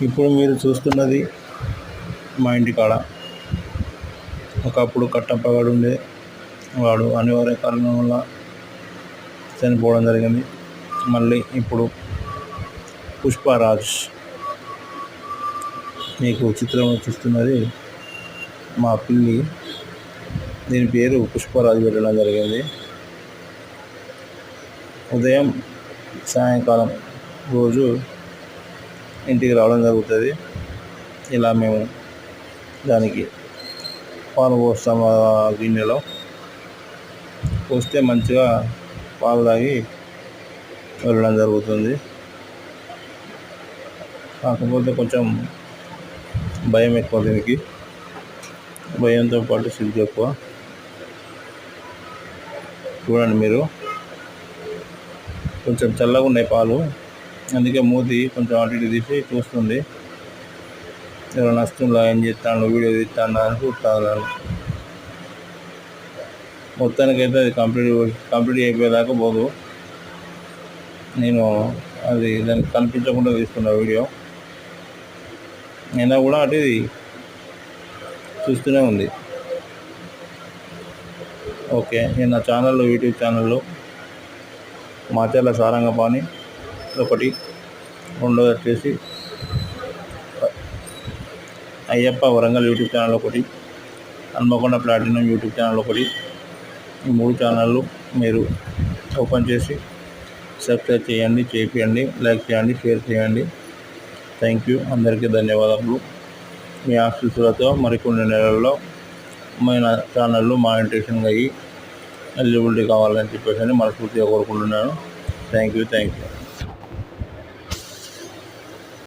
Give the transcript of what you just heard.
ఇప్పుడు మీరు చూస్తున్నది మా ఇంటి కాడ. ఒకప్పుడు కట్టప్పగాడు ఉండే, వాడు అనివార్య కారణం వల్ల చనిపోవడం జరిగింది. మళ్ళీ ఇప్పుడు పుష్పరాజ్, మీకు చిత్రంలో చూస్తున్నది మా పిల్లి. దీని పేరు పుష్పరాజ్ పెట్టడం జరిగింది. ఉదయం సాయంకాలం రోజు ఇంటికి రావడం జరుగుతుంది. ఇలా మేము దానికి పాలు పోస్తాము. గిన్నెలో పోస్తే మంచిగా పాలు తాగి వెళ్ళడం జరుగుతుంది. కాకపోతే కొంచెం భయం ఎక్కువ దీనికి, భయంతో పాటు సిగ్గు ఎక్కువ. చూడండి మీరు, కొంచెం చల్లగా ఉన్నాయి పాలు, అందుకే మూతి కొంచెం అటు ఇటు తీసి చూస్తుంది. ఎవరైనా నష్టంలా ఏం చేస్తాను, వీడియో తీస్తాను అని చూస్తాను. మొత్తానికైతే అది కంప్లీట్ అయిపోయేదాకా పోదు. నేను అది దానికి కనిపించకుండా తీసుకున్న వీడియో అయినా కూడా అటు చూస్తూనే ఉంది. ఓకే, నేను నా ఛానల్లో, యూట్యూబ్ ఛానల్లో మాచర్ల సారంగపాణి ఒకటి, రెండోది వచ్చేసి అయ్యప్ప వరంగల్ యూట్యూబ్ ఛానల్ ఒకటి, హన్మకొండ ప్లాటినం యూట్యూబ్ ఛానల్ ఒకటి. ఈ 3 ఛానళ్ళు మీరు ఓపెన్ చేసి సబ్స్క్రైబ్ చేయండి, లైక్ చేయండి, షేర్ చేయండి. Thank you. అందరికీ ధన్యవాదాలు. మీ ఆశీస్సులతో మరికొన్ని నెలల్లో మన ఛానళ్ళు మానిటైజేషన్ అయ్యి ఎలిజిబిలిటీ కావాలని చెప్పేసి మనస్ఫూర్తిగా కోరుకుంటున్నాను. Thank you.